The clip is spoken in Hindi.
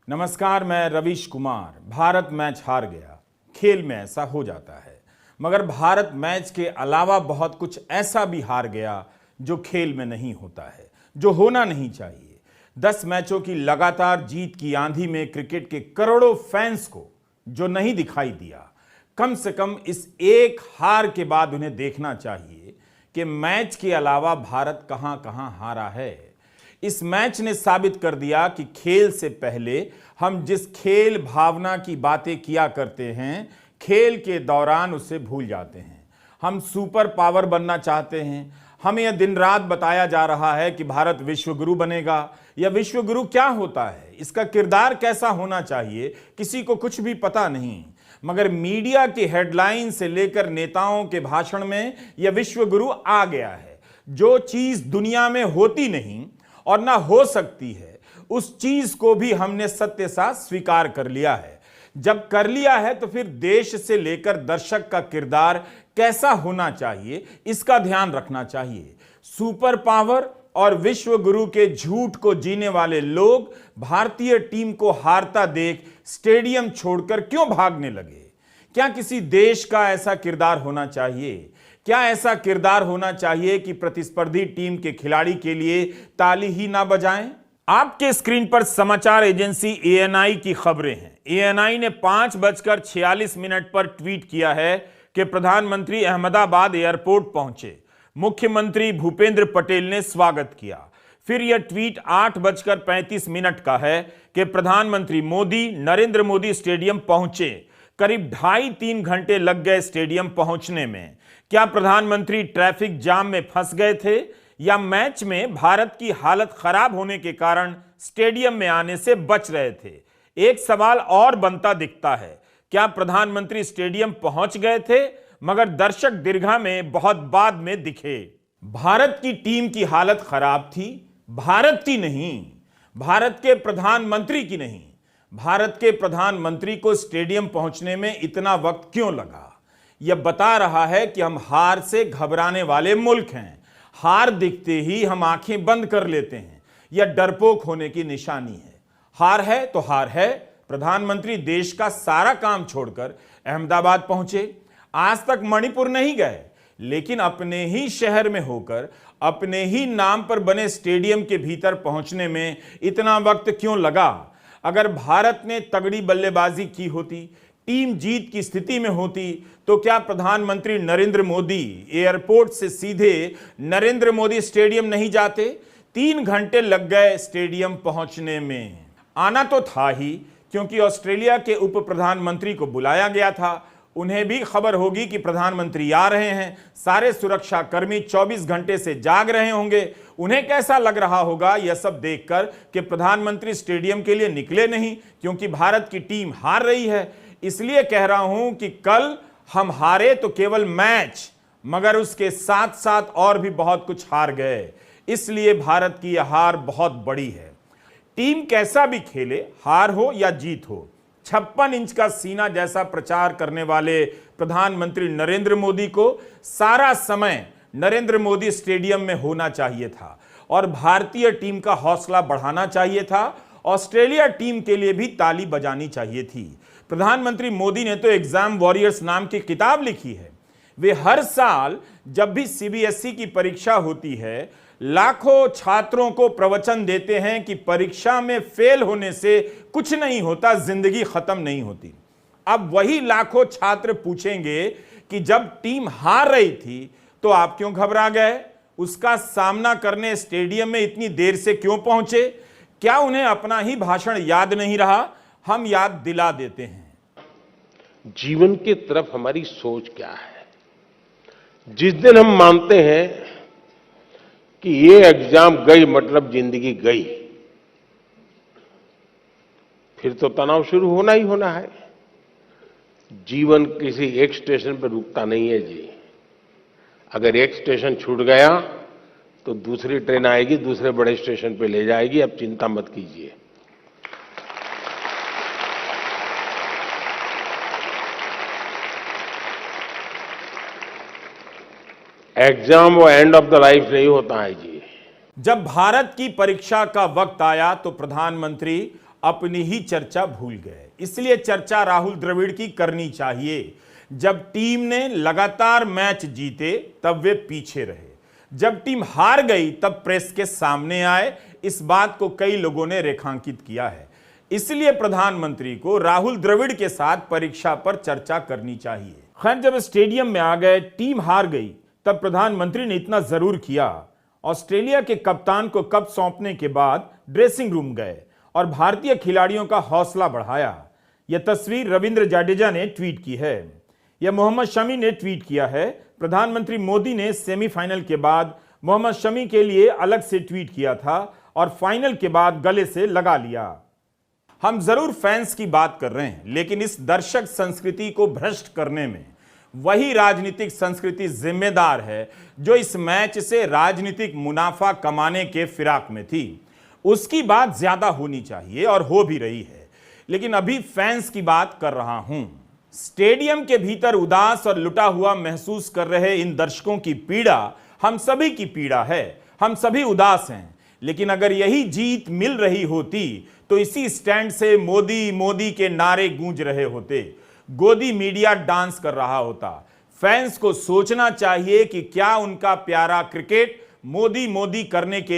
नमस्कार, मैं रवीश कुमार। भारत मैच हार गया। खेल में ऐसा हो जाता है, मगर भारत मैच के अलावा बहुत कुछ ऐसा भी हार गया जो खेल में नहीं होता है, जो होना नहीं चाहिए। 10 मैचों की लगातार जीत की आंधी में क्रिकेट के करोड़ों फैंस को जो नहीं दिखाई दिया, कम से कम इस एक हार के बाद उन्हें देखना चाहिए कि मैच के अलावा भारत कहां कहां हारा है। इस मैच ने साबित कर दिया कि खेल से पहले हम जिस खेल भावना की बातें किया करते हैं, खेल के दौरान उसे भूल जाते हैं। हम सुपर पावर बनना चाहते हैं। हमें यह दिन रात बताया जा रहा है कि भारत विश्वगुरु बनेगा। यह विश्वगुरु क्या होता है, इसका किरदार कैसा होना चाहिए, किसी को कुछ भी पता नहीं। मगर मीडिया की हेडलाइन से लेकर नेताओं के भाषण में यह विश्वगुरु आ गया है। जो चीज दुनिया में होती नहीं और ना हो सकती है, उस चीज को भी हमने सत्य साथ स्वीकार कर लिया है। जब कर लिया है तो फिर देश से लेकर दर्शक का किरदार कैसा होना चाहिए, इसका ध्यान रखना चाहिए। सुपर पावर और विश्व गुरु के झूठ को जीने वाले लोग भारतीय टीम को हारता देख स्टेडियम छोड़कर क्यों भागने लगे? क्या किसी देश का ऐसा किरदार होना चाहिए? क्या ऐसा किरदार होना चाहिए कि प्रतिस्पर्धी टीम के खिलाड़ी के लिए ताली ही ना बजाएं? आपके स्क्रीन पर समाचार एजेंसी एएनआई की खबरें हैं। एएनआई ने 5:46 पर ट्वीट किया है कि प्रधानमंत्री अहमदाबाद एयरपोर्ट पहुंचे। मुख्यमंत्री भूपेंद्र पटेल ने स्वागत किया। फिर यह ट्वीट 8:35 का है कि प्रधानमंत्री मोदी नरेंद्र मोदी स्टेडियम पहुंचे। करीब 2.5-3 घंटे लग गए स्टेडियम पहुंचने में। क्या प्रधानमंत्री ट्रैफिक जाम में फंस गए थे या मैच में भारत की हालत खराब होने के कारण स्टेडियम में आने से बच रहे थे? एक सवाल और बनता दिखता है, क्या प्रधानमंत्री स्टेडियम पहुंच गए थे मगर दर्शक दीर्घा में बहुत बाद में दिखे? भारत की टीम की हालत खराब थी, भारत की नहीं, भारत के प्रधानमंत्री की नहीं। भारत के प्रधानमंत्री को स्टेडियम पहुंचने में इतना वक्त क्यों लगा? यह बता रहा है कि हम हार से घबराने वाले मुल्क हैं। हार दिखते ही हम आंखें बंद कर लेते हैं। यह डरपोक होने की निशानी है। हार है तो हार है। प्रधानमंत्री देश का सारा काम छोड़कर अहमदाबाद पहुंचे। आज तक मणिपुर नहीं गए, लेकिन अपने ही शहर में होकर अपने ही नाम पर बने स्टेडियम के भीतर पहुंचने में इतना वक्त क्यों लगा? अगर भारत ने तगड़ी बल्लेबाजी की होती, टीम जीत की स्थिति में होती, तो क्या प्रधानमंत्री नरेंद्र मोदी एयरपोर्ट से सीधे नरेंद्र मोदी स्टेडियम नहीं जाते? 3 घंटे लग गए स्टेडियम पहुंचने में। आना तो था ही, क्योंकि ऑस्ट्रेलिया के उप प्रधानमंत्री को बुलाया गया था। उन्हें भी खबर होगी कि प्रधानमंत्री आ रहे हैं। सारे सुरक्षा कर्मी 24 घंटे से जाग रहे होंगे। उन्हें कैसा लग रहा होगा यह सब देखकर कि प्रधानमंत्री स्टेडियम के लिए निकले नहीं, क्योंकि भारत की टीम हार रही है। इसलिए कह रहा हूं कि कल हम हारे तो केवल मैच, मगर उसके साथ साथ और भी बहुत कुछ हार गए। इसलिए भारत की यह हार बहुत बड़ी है। टीम कैसा भी खेले, हार हो या जीत हो, 56 इंच का सीना जैसा प्रचार करने वाले प्रधानमंत्री नरेंद्र मोदी को सारा समय नरेंद्र मोदी स्टेडियम में होना चाहिए था और भारतीय टीम का हौसला बढ़ाना चाहिए था। ऑस्ट्रेलिया टीम के लिए भी ताली बजानी चाहिए थी। प्रधानमंत्री मोदी ने तो एग्जाम वॉरियर्स नाम की किताब लिखी है। वे हर साल जब भी सीबीएसई की परीक्षा होती है, लाखों छात्रों को प्रवचन देते हैं कि परीक्षा में फेल होने से कुछ नहीं होता, जिंदगी खत्म नहीं होती। अब वही लाखों छात्र पूछेंगे कि जब टीम हार रही थी तो आप क्यों घबरा गए? उसका सामना करने स्टेडियम में इतनी देर से क्यों पहुंचे? क्या उन्हें अपना ही भाषण याद नहीं रहा? हम याद दिला देते हैं। जीवन की तरफ हमारी सोच क्या है? जिस दिन हम मानते हैं कि ये एग्जाम गई मतलब जिंदगी गई, फिर तो तनाव शुरू होना ही होना है। जीवन किसी एक स्टेशन पर रुकता नहीं है जी। अगर एक स्टेशन छूट गया तो दूसरी ट्रेन आएगी, दूसरे बड़े स्टेशन पे ले जाएगी। अब चिंता मत कीजिए। एग्जाम वो एंड ऑफ द लाइफ नहीं होता है जी। जब भारत की परीक्षा का वक्त आया तो प्रधानमंत्री अपनी ही चर्चा भूल गए। इसलिए चर्चा राहुल द्रविड़ की करनी चाहिए। जब टीम ने लगातार मैच जीते तब वे पीछे रहे, जब टीम हार गई तब प्रेस के सामने आए। इस बात को कई लोगों ने रेखांकित किया है। इसलिए प्रधानमंत्री को राहुल द्रविड़ के साथ परीक्षा पर चर्चा करनी चाहिए। खैर, जब स्टेडियम में आ गए, टीम हार गई, तब प्रधानमंत्री ने इतना जरूर किया। ऑस्ट्रेलिया के कप्तान को कप सौंपने के बाद ड्रेसिंग रूम गए और भारतीय खिलाड़ियों का हौसला बढ़ाया। यह तस्वीर रविंद्र जडेजा ने ट्वीट की है। यह मोहम्मद शमी ने ट्वीट किया है। प्रधानमंत्री मोदी ने सेमीफाइनल के बाद मोहम्मद शमी के लिए अलग से ट्वीट किया था और फाइनल के बाद गले से लगा लिया। हम जरूर फैंस की बात कर रहे हैं, लेकिन इस दर्शक संस्कृति को भ्रष्ट करने में वही राजनीतिक संस्कृति जिम्मेदार है जो इस मैच से राजनीतिक मुनाफा कमाने के फिराक में थी। उसकी बात ज्यादा होनी चाहिए और हो भी रही है, लेकिन अभी फैंस की बात कर रहा हूं। स्टेडियम के भीतर उदास और लुटा हुआ महसूस कर रहे इन दर्शकों की पीड़ा हम सभी की पीड़ा है। हम सभी उदास हैं, लेकिन अगर यही जीत मिल रही होती तो इसी स्टैंड से मोदी मोदी के नारे गूंज रहे होते, गोदी मीडिया डांस कर रहा होता। फैंस को सोचना चाहिए कि क्या उनका प्यारा क्रिकेट मोदी मोदी करने के